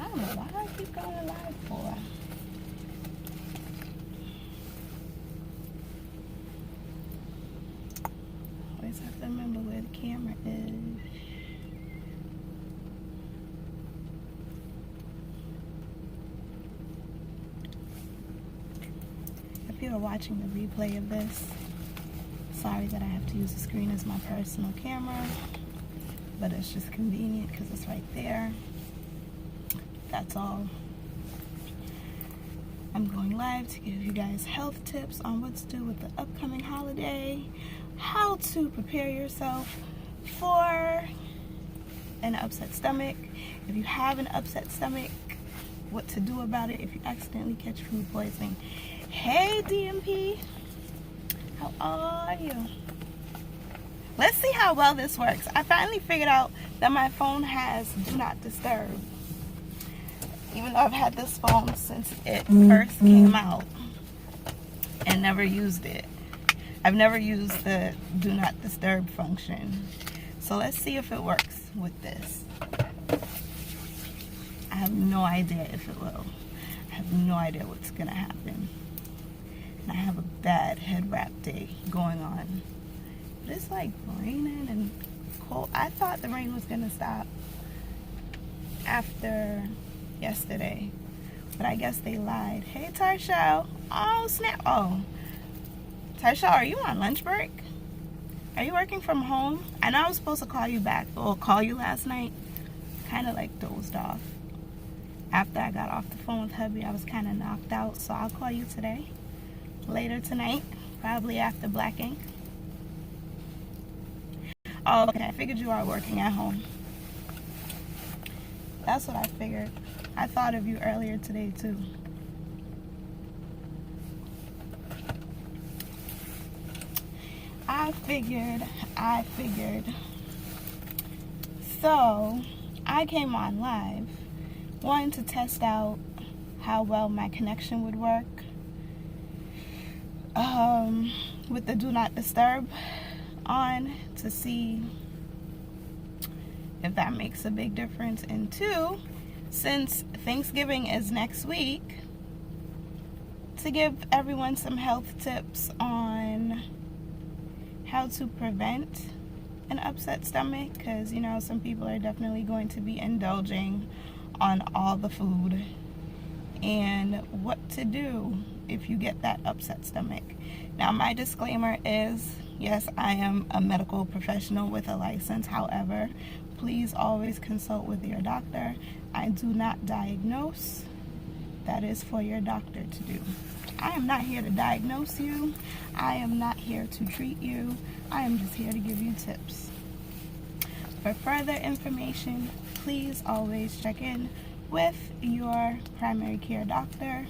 I don't know why I keep going live for. Always have to remember where the camera is. If you are watching the replay of this, sorry that I have to use the screen as my personal camera, but it's just convenient because it's right there. That's all. I'm going live to give you guys health tips on what to do with the upcoming holiday, how to prepare yourself for an upset stomach. If you have an upset stomach, what to do about it if you accidentally catch food poisoning. Hey DMP, how are you? Let's see how well this works. I finally figured out that my phone has do not disturb. Even though I've had this phone since it first came out and never used it. I've never used the do not disturb function. So let's see if it works with this. I have no idea if it will. I have no idea what's gonna happen. And I have a bad head wrap day going on. But it's like raining and cold. I thought the rain was gonna stop after yesterday, but I guess they lied. Hey Tarshell. Oh snap. Oh, Tarshell, are you on lunch break? Are you working from home? I know I was supposed to call you back, or call you last night. Kind of like dozed off. After I got off the phone with hubby, I was kind of knocked out, so I'll call you today. Later tonight, probably after Black Ink. Oh, okay, I figured you are working at home. That's what I figured. I thought of you earlier today too. I figured. So, I came on live, wanting to test out how well my connection would work with the do not disturb on, to see if that makes a big difference. And two, since Thanksgiving is next week, to give everyone some health tips on how to prevent an upset stomach, because you know some people are definitely going to be indulging on all the food, and what to do if you get that upset stomach. Now my disclaimer is, yes, I am a medical professional with a license. However, please always consult with your doctor. I do not diagnose. That is for your doctor to do. I am not here to diagnose you. I am not here to treat you. I am just here to give you tips. For further information, please always check in with your primary care doctor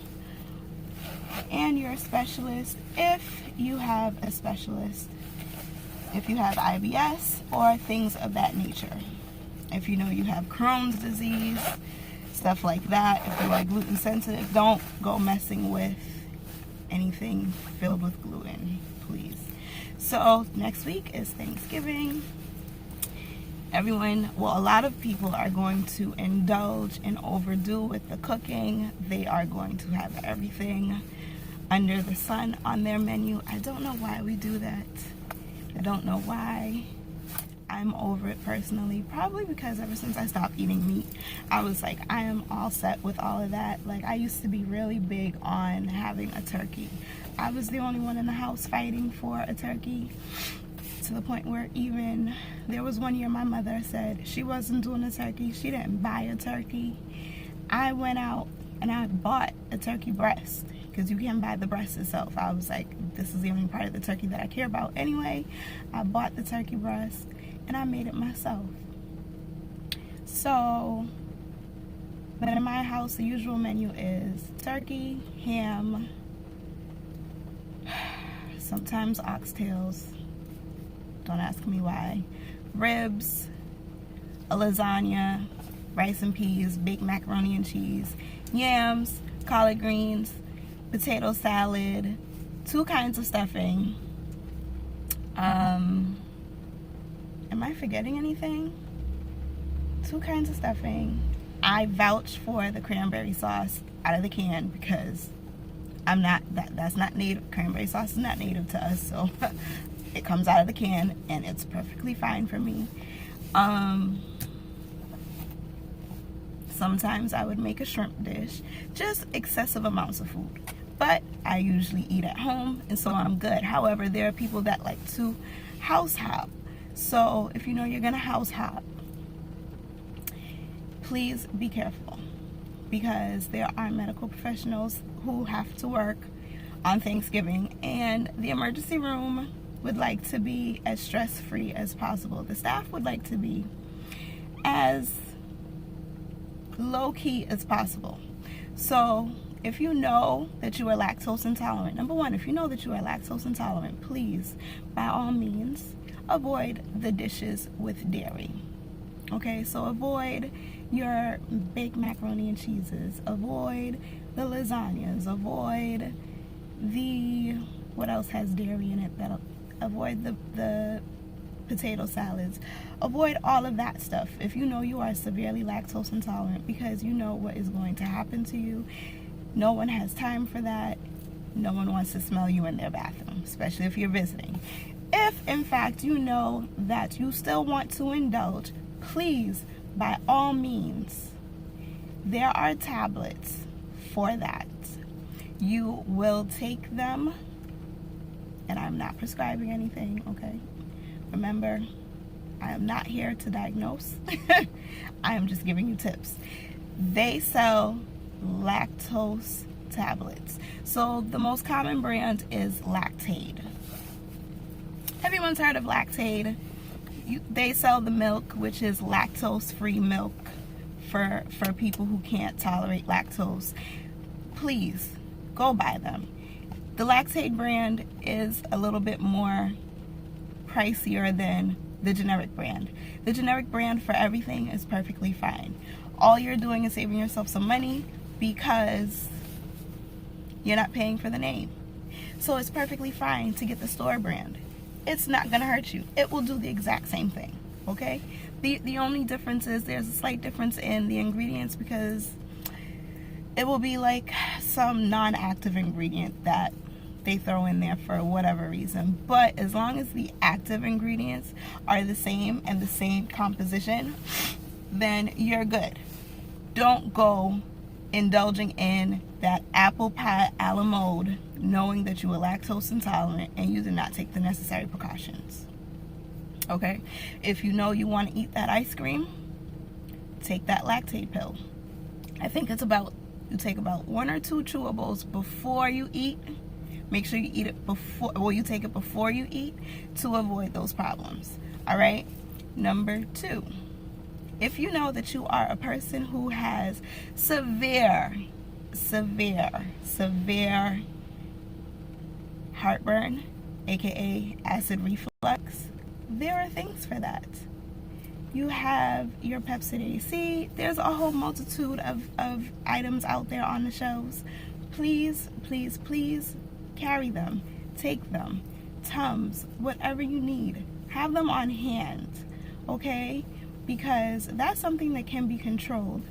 and your specialist if you have a specialist. If you have IBS or things of that nature. If you know you have Crohn's disease, stuff like that. If you're like gluten sensitive, don't go messing with anything filled with gluten, please. So next week is Thanksgiving. Everyone, well, a lot of people are going to indulge and overdo with the cooking. They are going to have everything under the sun on their menu. I don't know why we do that. I don't know why. I'm over it personally. Probably because ever since I stopped eating meat, I was like, I am all set with all of that. Like, I used to be really big on having a turkey. I was the only one in the house fighting for a turkey, to the point where even there was one year my mother said she wasn't doing a turkey. She didn't buy a turkey. I went out and I bought a turkey breast, because you can't buy the breast itself. I was like, this is the only part of the turkey that I care about anyway. I bought the turkey breast and I made it myself. So, but in my house, the usual menu is turkey, ham, sometimes oxtails, don't ask me why, ribs, a lasagna, rice and peas, baked macaroni and cheese, yams, collard greens, potato salad, 2 kinds of stuffing. Am I forgetting anything? 2 kinds of stuffing, I vouch for the cranberry sauce out of the can because I'm not, that's not native. Cranberry sauce is not native to us, so it comes out of the can and it's perfectly fine for me. Sometimes I would make a shrimp dish, just excessive amounts of food. But I usually eat at home, and so I'm good. However, there are people that like to house hop. So if you know you're gonna house hop, please be careful, because there are medical professionals who have to work on Thanksgiving, and the emergency room would like to be as stress-free as possible. The staff would like to be as low-key as possible. So if you know that you are lactose intolerant, number one, if you know that you are lactose intolerant, please, by all means, avoid the dishes with dairy. Okay, so avoid your baked macaroni and cheeses, avoid the lasagnas, avoid the, what else has dairy in it, avoid the potato salads, avoid all of that stuff if you know you are severely lactose intolerant, because you know what is going to happen to you. No one has time for that. No one wants to smell you in their bathroom, especially if you're visiting. If in fact you know that you still want to indulge, please, by all means, there are tablets for that. You will take them, and I'm not prescribing anything, okay? Remember, I am not here to diagnose. I am just giving you tips. They sell lactose tablets. So the most common brand is Lactaid. Everyone's heard of Lactaid. They sell the milk, which is lactose-free milk for people who can't tolerate lactose. Please, go buy them. The Lactaid brand is a little bit more pricier than the generic brand. The generic brand for everything is perfectly fine. All you're doing is saving yourself some money because you're not paying for the name. So it's perfectly fine to get the store brand. It's not gonna hurt you. It will do the exact same thing, okay? The only difference is there's a slight difference in the ingredients, because it will be like some non-active ingredient that they throw in there for whatever reason. But as long as the active ingredients are the same and the same composition, then you're good. Don't go indulging in that apple pie a la mode knowing that you are lactose intolerant and you did not take the necessary precautions. Okay? If you know you want to eat that ice cream, take that Lactaid pill. I think it's about, you take about 1 or 2 chewables before you eat. Make sure you eat it before, well, you take it before you eat to avoid those problems. All right? Number 2, if you know that you are a person who has severe heartburn, aka acid reflux, there are things for that. You have your Pepcid AC. There's a whole multitude of items out there on the shelves. Please, please, please carry them. Take them. Tums, whatever you need. Have them on hand, okay? Because that's something that can be controlled.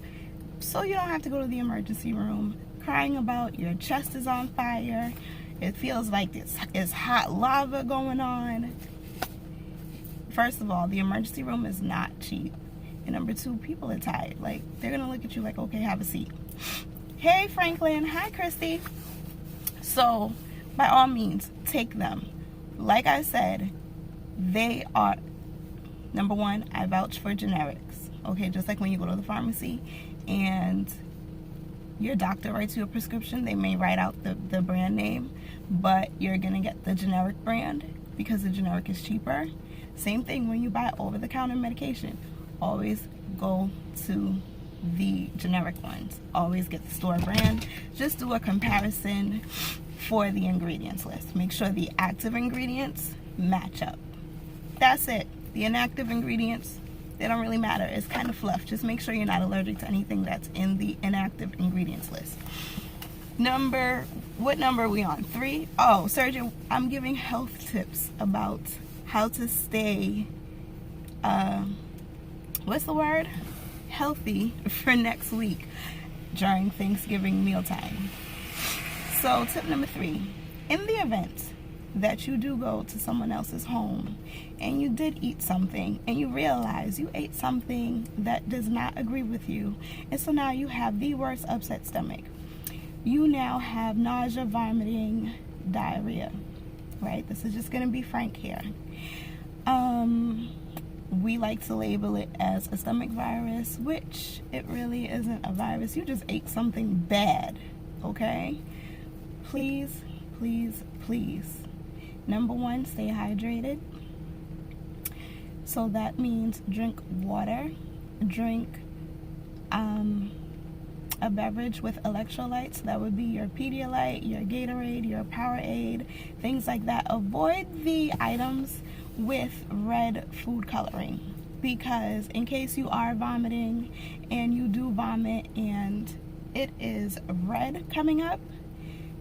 So you don't have to go to the emergency room crying about your chest is on fire. It feels like it's hot lava going on. First of all, the emergency room is not cheap. And number 2, people are tired. Like, they're gonna look at you like, okay, have a seat. Hey, Franklin. Hi, Christy. So, by all means, take them. Like I said, they are, number 1, I vouch for generics. Okay, just like when you go to the pharmacy and your doctor writes you a prescription, they may write out the brand name, but you're gonna get the generic brand because the generic is cheaper. Same thing when you buy over-the-counter medication. Always go to the generic ones. Always get the store brand. Just do a comparison for the ingredients list. Make sure the active ingredients match up. That's it. The inactive ingredients, they don't really matter. It's kind of fluff. Just make sure you're not allergic to anything that's in the inactive ingredients list. What number are we on? 3? Oh, surgeon, I'm giving health tips about how to stay, what's the word? healthy for next week during Thanksgiving mealtime. So tip number 3, in the event that you do go to someone else's home and you did eat something and you realize you ate something that does not agree with you, and so now you have the worst upset stomach. You now have nausea, vomiting, diarrhea, right? This is just going to be frank here. We like to label it as a stomach virus, which it really isn't a virus. You just ate something bad, okay? Please, please, please. Number 1, stay hydrated. So that means drink water, drink a beverage with electrolytes. That would be your Pedialyte, your Gatorade, your Powerade, things like that. Avoid the items with red food coloring, because in case you are vomiting and you do vomit and it is red coming up,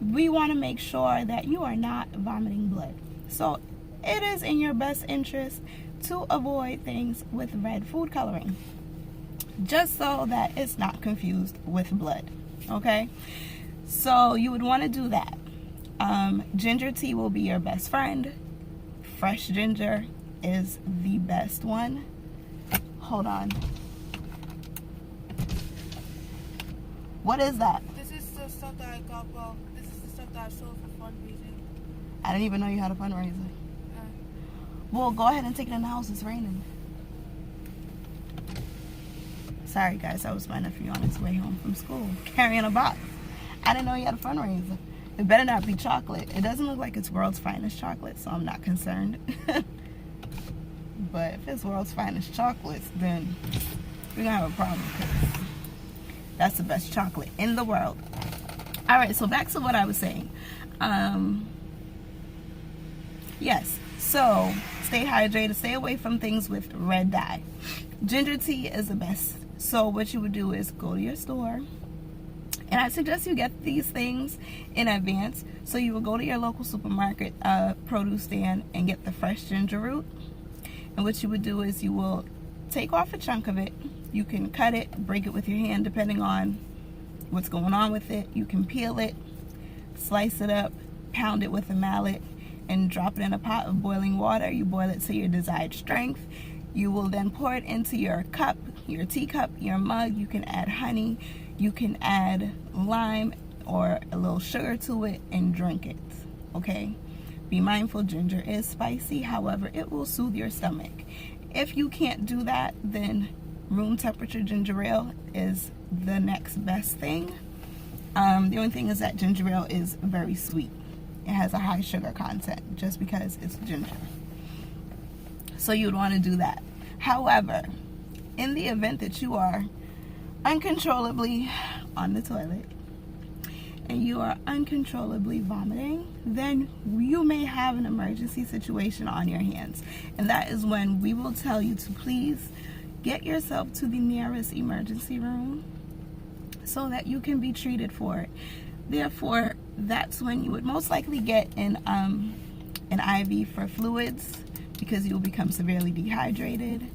we want to make sure that you are not vomiting blood. So it is in your best interest to avoid things with red food coloring, just so that it's not confused with blood, okay? So you would want to do that. Ginger tea will be your best friend. Fresh ginger is the best one. Hold on. What is that? This is the stuff that I got. Well, this is the stuff that I sold for fundraising. I didn't even know you had a fundraiser. Well, go ahead and take it in the house. It's raining. Sorry, guys. That was my nephew on his way home from school, carrying a box. I didn't know you had a fundraiser. It better not be chocolate. It doesn't look like it's world's finest chocolate, so I'm not concerned. But if it's world's finest chocolates, then we're going to have a problem, because that's the best chocolate in the world. All right, so back to what I was saying. Yes, so stay hydrated. Stay away from things with red dye. Ginger tea is the best. So what you would do is go to your store. And I suggest you get these things in advance. So you will go to your local supermarket produce stand and get the fresh ginger root. And what you would do is you will take off a chunk of it. You can cut it, break it with your hand depending on what's going on with it. You can peel it, slice it up, pound it with a mallet, and drop it in a pot of boiling water. You boil it to your desired strength. You will then pour it into your cup, your teacup, your mug. You can add honey. You can add lime or a little sugar to it and drink it, okay? Be mindful, ginger is spicy. However, it will soothe your stomach. If you can't do that, then room temperature ginger ale is the next best thing. The only thing is that ginger ale is very sweet. It has a high sugar content just because it's ginger. So you would want to do that. However, in the event that you are uncontrollably on the toilet and you are uncontrollably vomiting, then you may have an emergency situation on your hands. And that is when we will tell you to please get yourself to the nearest emergency room so that you can be treated for it. Therefore, that's when you would most likely get an IV for fluids, because you'll become severely dehydrated,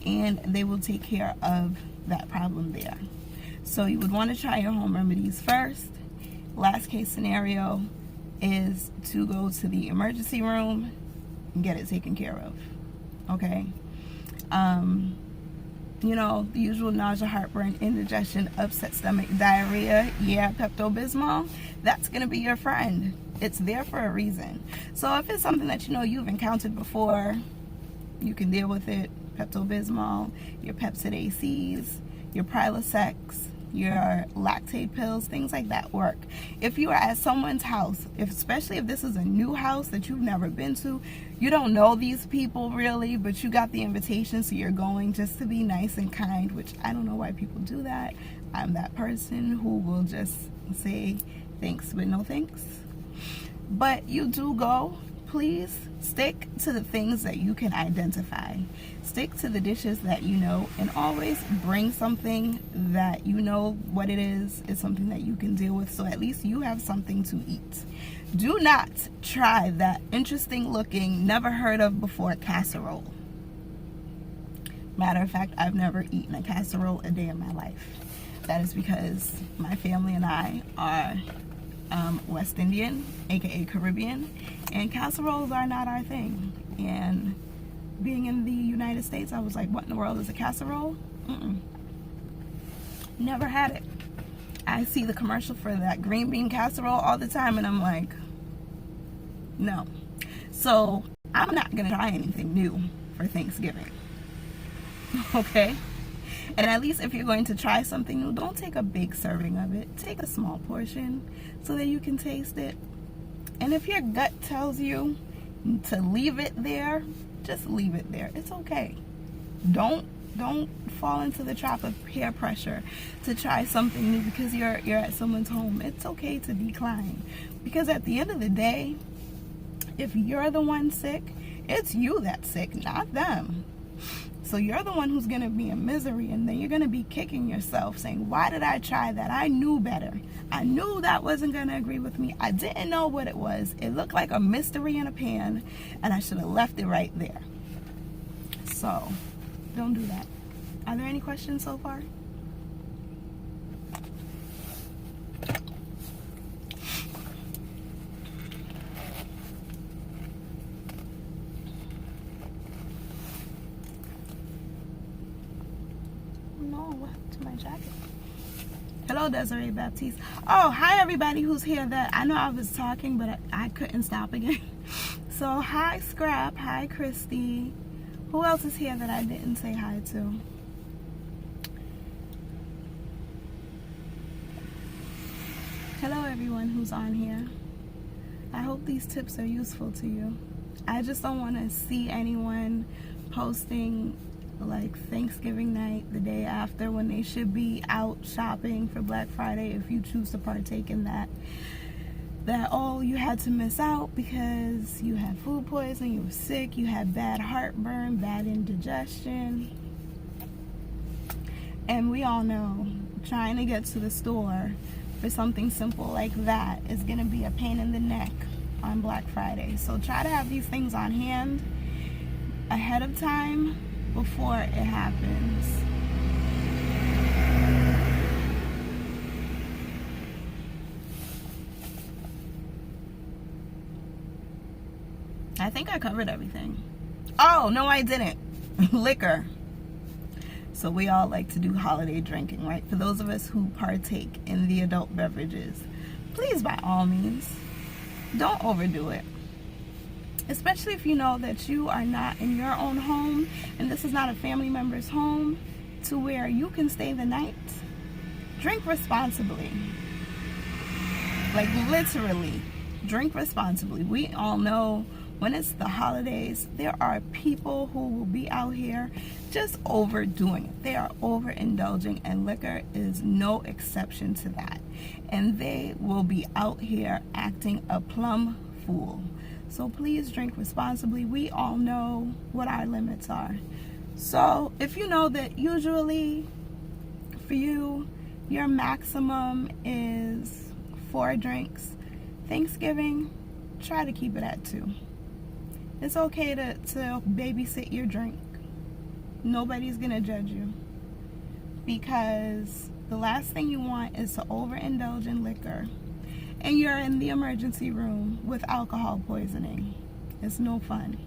and they will take care of that problem there. So you would want to try your home remedies first. Last case scenario is to go to the emergency room and get it taken care of, okay? You know, the usual nausea, heartburn, indigestion, upset stomach, diarrhea, yeah, Pepto-Bismol, that's going to be your friend. It's there for a reason. So if it's something that you know you've encountered before, you can deal with it. Pepto-Bismol, your Pepcid ACs, your Prilosec, your lactate pills, things like that work. If you are at someone's house, especially if this is a new house that you've never been to, you don't know these people really, but you got the invitation, so you're going just to be nice and kind, which I don't know why people do that. I'm that person who will just say thanks but no thanks. But you do go, please stick to the things that you can identify. Stick to the dishes that you know, and always bring something that you know what it is something that you can deal with, so at least you have something to eat. Do not try that interesting looking, never heard of before casserole. Matter of fact, I've never eaten a casserole a day in my life. That is because my family and I are West Indian, aka Caribbean, and casseroles are not our thing. And being in the United States, I was like, what in the world is a casserole? Never had it. I see the commercial for that green bean casserole all the time, and I'm like, no. So I'm not gonna try anything new for Thanksgiving. Okay? And at least if you're going to try something new, don't take a big serving of it. Take a small portion so that you can taste it. And if your gut tells you to leave it there, just leave it there. It's okay. Don't fall into the trap of peer pressure to try something new because you're at someone's home. It's okay to decline. Because at the end of the day, if you're the one sick, it's you that's sick, not them. So you're the one who's going to be in misery, and then you're going to be kicking yourself saying, why did I try that? I knew better. I knew that wasn't going to agree with me. I didn't know what it was. It looked like a mystery in a pan, and I should have left it right there. So don't do that. Are there any questions so far? No, what happened to my jacket? Hello, Desiree Baptiste. Oh, hi everybody who's here. That I know I was talking, but I couldn't stop again. So hi Scrap, hi Christy. Who else is here that I didn't say hi to? Hello everyone who's on here. I hope these tips are useful to you. I just don't want to see anyone posting like Thanksgiving night the day after when they should be out shopping for Black Friday if you choose to partake in that. That, oh, you had to miss out because you had food poisoning, you were sick, you had bad heartburn, bad indigestion. And we all know trying to get to the store for something simple like that is going to be a pain in the neck on Black Friday. So try to have these things on hand ahead of time before it happens. I think I covered everything. Oh, no, I didn't. Liquor. So we all like to do holiday drinking, right? For those of us who partake in the adult beverages, please, by all means, don't overdo it. Especially if you know that you are not in your own home and this is not a family member's home to where you can stay the night. Drink responsibly. Like literally, drink responsibly. We all know when it's the holidays, there are people who will be out here just overdoing it. They are overindulging, and liquor is no exception to that. And they will be out here acting a plumb fool. So please drink responsibly. We all know what our limits are. So if you know that usually for you, your maximum is 4 drinks, Thanksgiving, try to keep it at 2. It's okay to babysit your drink. Nobody's gonna judge you. Because the last thing you want is to overindulge in liquor and you're in the emergency room with alcohol poisoning. It's no fun.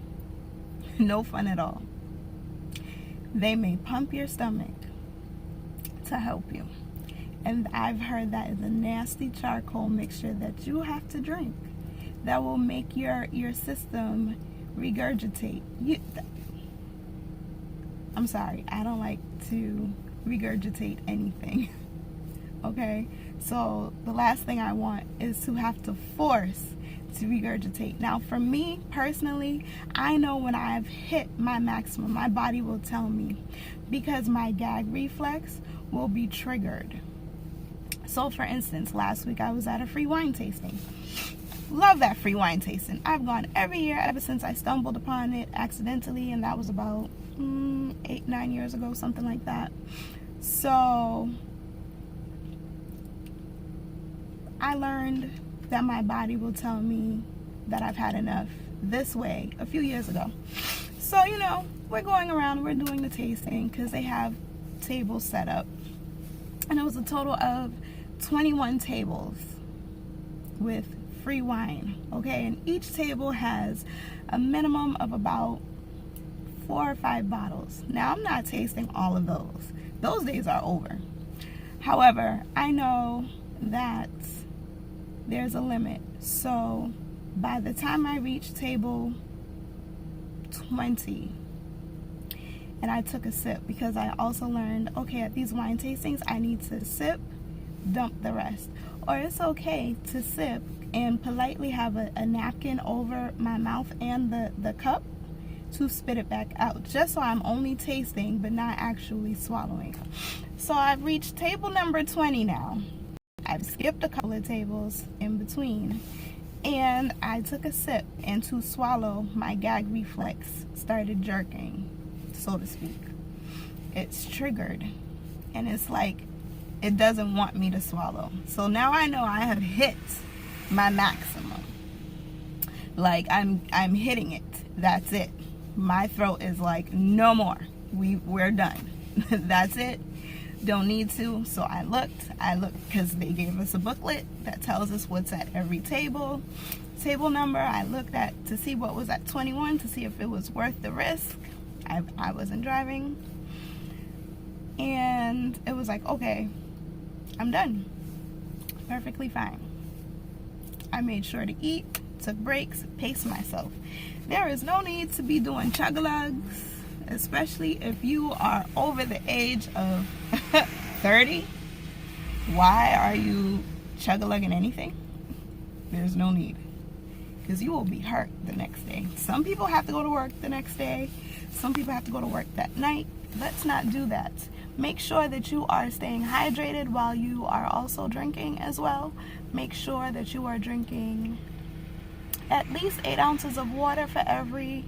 No fun at all. They may pump your stomach to help you. And I've heard that is a nasty charcoal mixture that you have to drink that will make your system regurgitate. I'm sorry, I don't like to regurgitate anything. Okay? So the last thing I want is to have to force to regurgitate. Now for me personally, I know when I've hit my maximum, my body will tell me because my gag reflex will be triggered. So for instance, last week I was at a free wine tasting. Love that free wine tasting. I've gone every year ever since I stumbled upon it accidentally, and that was about 8-9 years ago, something like that. So I learned that my body will tell me that I've had enough this way a few years ago. So, you know, we're going around, we're doing the tasting because they have tables set up. And it was a total of 21 tables with free wine, okay? And each table has a minimum of about 4 or 5 bottles. Now, I'm not tasting all of those. Those days are over. However, I know that there's a limit. So by the time I reach table 20, and I took a sip, because I also learned, okay, at these wine tastings, I need to sip, dump the rest. Or it's okay to sip and politely have a napkin over my mouth and the cup to spit it back out, just so I'm only tasting but not actually swallowing. So I've reached table number 20 now. I've skipped a couple of tables in between, and I took a sip, and to swallow, my gag reflex started jerking, so to speak. It's triggered, and it's like it doesn't want me to swallow. So now I know I have hit my maximum. Like I'm hitting it. That's it. My throat is like, no more. We're done. That's it. Don't need to. So I looked because they gave us a booklet that tells us what's at every table number. I looked at to see what was at 21 to see if it was worth the risk. I wasn't driving, and it was like, okay, I'm done. Perfectly fine. I made sure to eat, took breaks, paced myself. There is no need to be doing chug-a-lugs, especially if you are over the age of 30. Why are you chug-a-lugging anything? There's no need, because you will be hurt the next day. Some people have to go to work the next day. Some people have to go to work that night. Let's not do that. Make sure that you are staying hydrated while you are also drinking as well. Make sure that you are drinking at least 8 ounces of water for every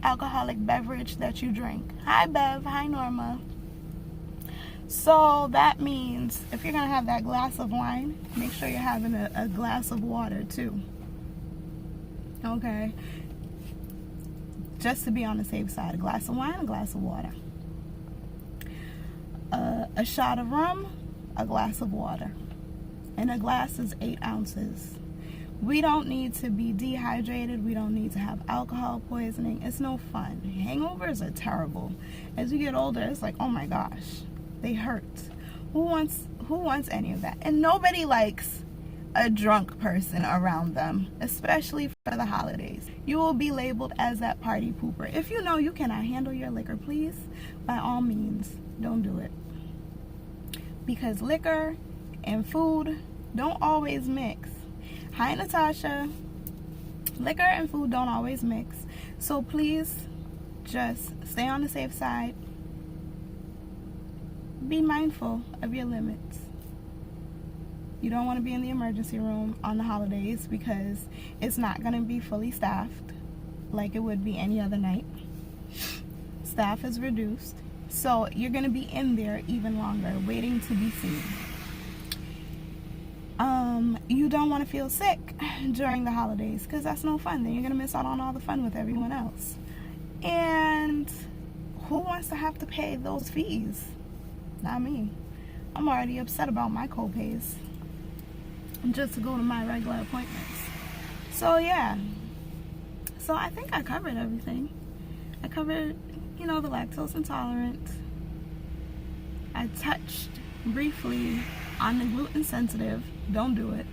alcoholic beverage that you drink. Hi Bev, hi Norma. So that means if you're gonna have that glass of wine, make sure you're having a glass of water too. Okay? Just to be on the safe side, a glass of wine, a glass of water. A shot of rum, a glass of water. And a glass is 8 ounces. We don't need to be dehydrated. We don't need to have alcohol poisoning. It's no fun. Hangovers are terrible. As you get older, it's like, oh my gosh, they hurt. Who wants any of that? And nobody likes a drunk person around them, especially for the holidays. You will be labeled as that party pooper. If you know you cannot handle your liquor, please, by all means, don't do it. Because liquor and food don't always mix. Hi, Natasha. Liquor and food don't always mix. So please, just stay on the safe side. Be mindful of your limits. You don't want to be in the emergency room on the holidays because it's not going to be fully staffed like it would be any other night. Staff is reduced. So you're going to be in there even longer, waiting to be seen. You don't want to feel sick during the holidays because that's no fun. Then you're going to miss out on all the fun with everyone else. And who wants to have to pay those fees? Not me. I'm already upset about my co-pays just to go to my regular appointments. So yeah. So I think I covered everything. I covered, the lactose intolerant. I touched briefly on the gluten sensitive. Don't do it.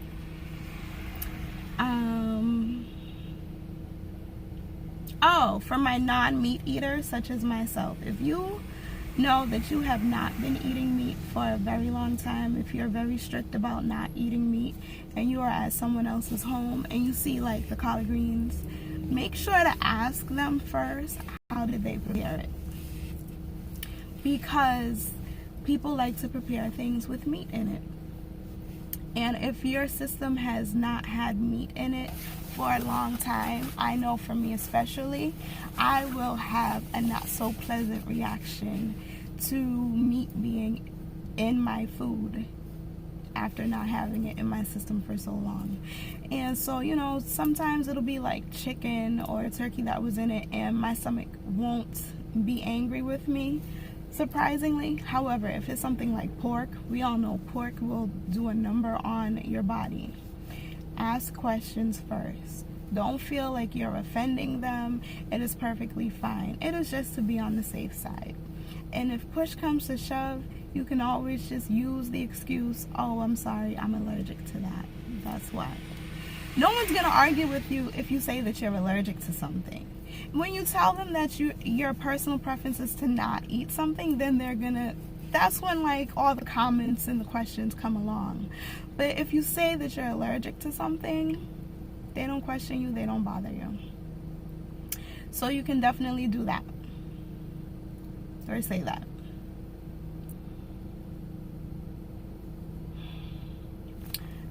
For my non-meat eaters such as myself, if you know that you have not been eating meat for a very long time, if you're very strict about not eating meat and you are at someone else's home and you see like the collard greens, make sure to ask them first, how did they prepare it? Because people like to prepare things with meat in it. And if your system has not had meat in it for a long time, I know for me especially, I will have a not so pleasant reaction to meat being in my food after not having it in my system for so long. And so, you know, sometimes it'll be like chicken or turkey that was in it, and my stomach won't be angry with me, surprisingly. However, if it's something like pork, we all know pork will do a number on your body. Ask questions first. Don't feel like you're offending them. It is perfectly fine. It is just to be on the safe side. And if push comes to shove, you can always just use the excuse, oh, I'm sorry, I'm allergic to that. That's why. No one's going to argue with you if you say that you're allergic to something. When you tell them that your personal preference is to not eat something, then that's when like all the comments and the questions come along. But if you say that you're allergic to something, they don't question you, they don't bother you. So you can definitely do that. Or say that.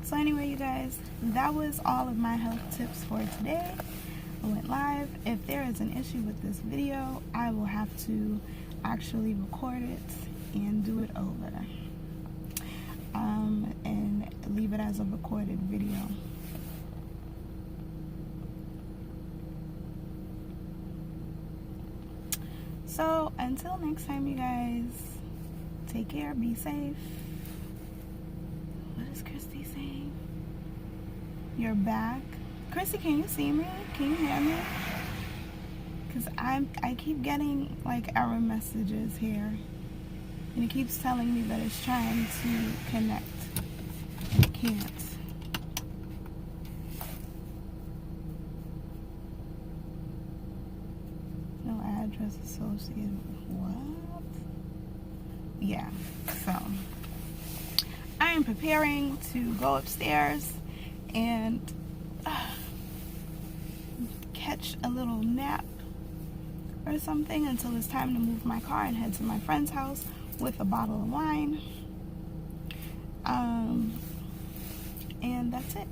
So anyway, you guys, that was all of my health tips for today. I went live. If there is an issue with this video, I will have to actually record it and do it over. And leave it as a recorded video. So until next time, you guys, take care, be safe. What is Christy saying? You're back. Christy, can you see me? Can you hear me? Because I keep getting like error messages here. And it keeps telling me that it's trying to connect. And it can't. No address associated with what? Yeah, so I am preparing to go upstairs and catch a little nap or something until it's time to move my car and head to my friend's house with a bottle of wine. And that's it.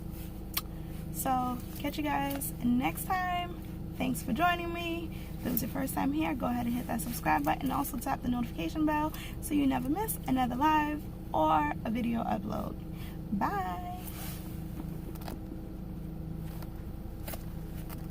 So catch you guys next time. Thanks for joining me. If it was your first time here, go ahead and hit that subscribe button. Also tap the notification bell so you never miss another live or a video upload. Bye.